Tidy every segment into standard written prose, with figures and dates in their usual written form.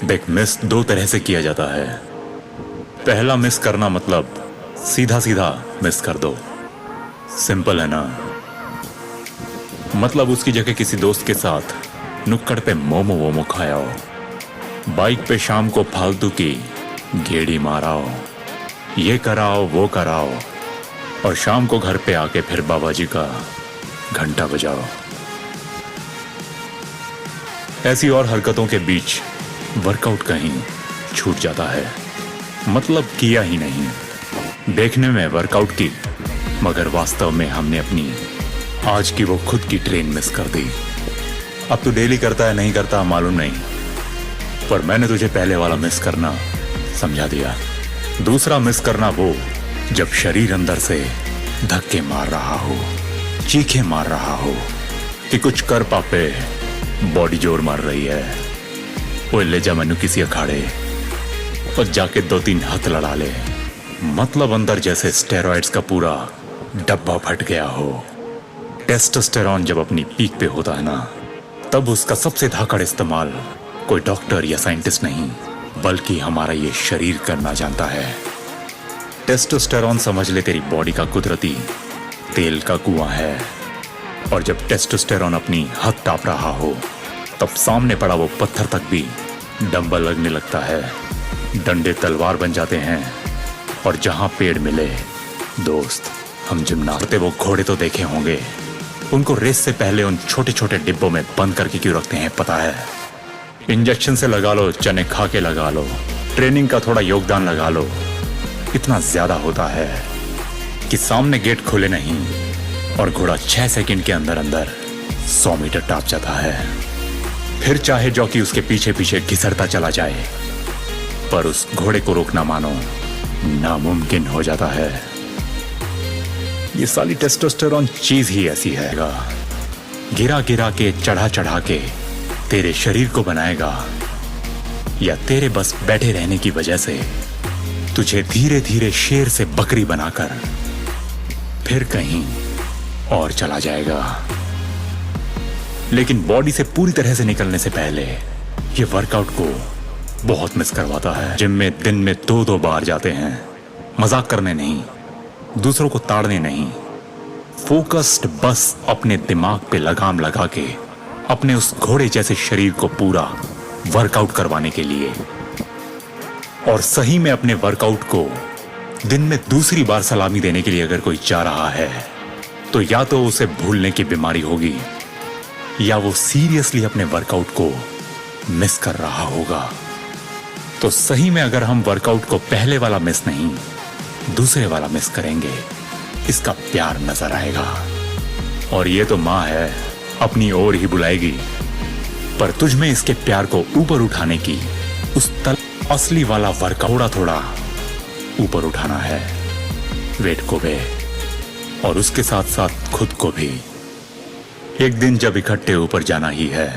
देख, मिस दो तरह से किया जाता है। पहला मिस करना मतलब सीधा सीधा मिस कर दो। सिंपल है ना। मतलब उसकी जगह किसी दोस्त के साथ नुक्कड़ पे मोमो वोमो खाओ, बाइक पे शाम को फालतू की गेड़ी माराओ, ये कराओ वो कराओ, और शाम को घर पे आके फिर बाबा जी का घंटा बजाओ। ऐसी और हरकतों के बीच वर्कआउट कहीं छूट जाता है, मतलब किया ही नहीं। देखने में वर्कआउट की, मगर वास्तव में हमने अपनी आज की वो खुद की ट्रेन मिस कर दी। अब तू डेली करता है नहीं करता मालूम नहीं, पर मैंने तुझे पहले वाला मिस करना समझा दिया। दूसरा मिस करना वो जब शरीर अंदर से धक्के मार रहा हो, चीखे मार रहा हो कि कुछ कर पापे, बॉडी जोर मार रही है। वो ले जा मैनू किसी अखाड़े और जाके 2-3 हाथ लड़ा ले। मतलब अंदर जैसे स्टेरॉइड्स का पूरा डब्बा फट गया हो। टेस्टोस्टेरॉन जब अपनी पीक पे होता है ना, तब उसका सबसे धाकड़ इस्तेमाल कोई डॉक्टर या साइंटिस्ट नहीं, बल्कि हमारा ये शरीर करना जानता है। टेस्टोस्टेरॉन समझ ले तेरी बॉडी का कुदरती तेल का कुआं है, और जब टेस्टोस्टेरॉन अपनी हद टाप रहा हो, तब सामने पड़ा वो पत्थर तक भी डंबल लगने लगता है। डंडे तलवार बन जाते हैं, और जहां पेड़ मिले दोस्त हम जिम्नाते। वो घोड़े तो देखे होंगे, उनको रेस से पहले उन छोटे छोटे डिब्बों में बंद करके क्यों रखते हैं पता है? इंजेक्शन से लगा लो, चने खा के लगा लो, ट्रेनिंग का थोड़ा योगदान लगा लो, इतना ज्यादा होता है कि सामने गेट खुले नहीं और घोड़ा 6 सेकंड के अंदर अंदर 100 मीटर टाप जाता है। फिर चाहे जॉकी उसके पीछे पीछे घिसरता चला जाए, पर उस घोड़े को रोकना मानो नामुमकिन हो जाता है। ये साली टेस्टोस्टेरॉन चीज ही ऐसी है, गिरा गिरा के चढ़ा चढ़ा के तेरे शरीर को बनाएगा, या तेरे बस बैठे रहने की वजह से तुझे धीरे धीरे शेर से बकरी बनाकर फिर कहीं और चला जाएगा। लेकिन बॉडी से पूरी तरह से निकलने से पहले ये वर्कआउट को बहुत मिस करवाता है। जिम में दिन में 2-2 बार जाते हैं, मजाक करने नहीं, दूसरों को ताड़ने नहीं, फोकस्ड बस अपने दिमाग पे लगाम लगा के अपने उस घोड़े जैसे शरीर को पूरा वर्कआउट करवाने के लिए। और सही में अपने वर्कआउट को दिन में दूसरी बार सलामी देने के लिए अगर कोई जा रहा है, तो या तो उसे भूलने की बीमारी होगी, या वो सीरियसली अपने वर्कआउट को मिस कर रहा होगा। तो सही में अगर हम वर्कआउट को पहले वाला मिस नहीं, दूसरे वाला मिस करेंगे, इसका प्यार नजर आएगा। और ये तो माँ है, अपनी ओर ही बुलाएगी, पर तुझ में इसके प्यार को ऊपर उठाने की उस असली वाला वर्कआउट थोड़ा ऊपर उठाना है, वेट को भी और उसके साथ साथ खुद को भी। एक दिन जब इकट्ठे ऊपर जाना ही है,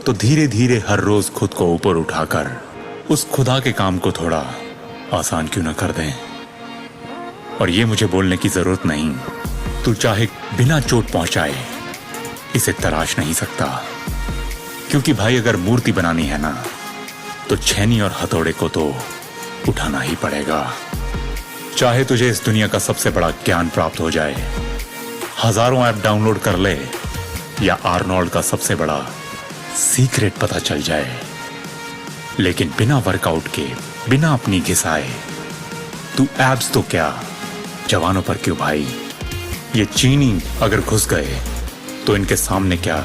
तो धीरे धीरे हर रोज खुद को ऊपर उठाकर उस खुदा के काम को थोड़ा आसान क्यों न कर दें। और ये मुझे बोलने की जरूरत नहीं, तू चाहे बिना चोट पहुंचाए इसे तराश नहीं सकता, क्योंकि भाई अगर मूर्ति बनानी है ना, तो छेनी और हथौड़े को तो उठाना ही पड़ेगा। चाहे तुझे इस दुनिया का सबसे बड़ा ज्ञान प्राप्त हो जाए, हजारों ऐप डाउनलोड कर ले, या आर्नोल्ड का सबसे बड़ा सीक्रेट पता चल जाए, लेकिन बिना वर्कआउट के, बिना अपनी घिसाए तू एब्स तो क्या, जवानों पर क्यों भाई। ये चीनी अगर घुस गए तो इनके सामने क्या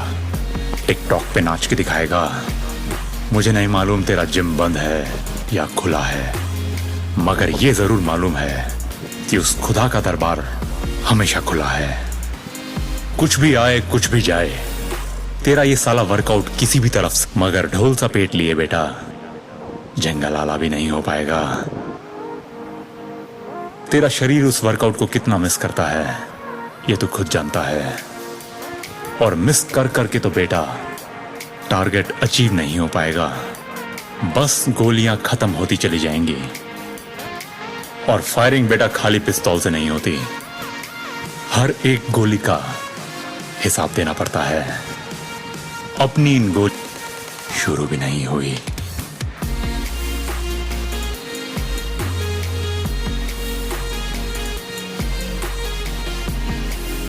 टिकटॉक पे नाच के दिखाएगा। मुझे नहीं मालूम तेरा जिम बंद है या खुला है, मगर ये जरूर मालूम है कि उस खुदा का दरबार हमेशा खुला है। कुछ भी आए कुछ भी जाए, तेरा ये साला वर्कआउट किसी भी तरफ से, मगर ढोल सा पेट लिए बेटा जंगल आला भी नहीं हो पाएगा। तेरा शरीर उस वर्कआउट को कितना मिस करता है ये तू खुद जानता है, और मिस कर करके तो बेटा टारगेट अचीव नहीं हो पाएगा, बस गोलियां खत्म होती चली जाएंगी। और फायरिंग बेटा खाली पिस्तौल से नहीं होती, हर एक गोली का हिसाब देना पड़ता है। अपनी इन गोली शुरू भी नहीं हुई।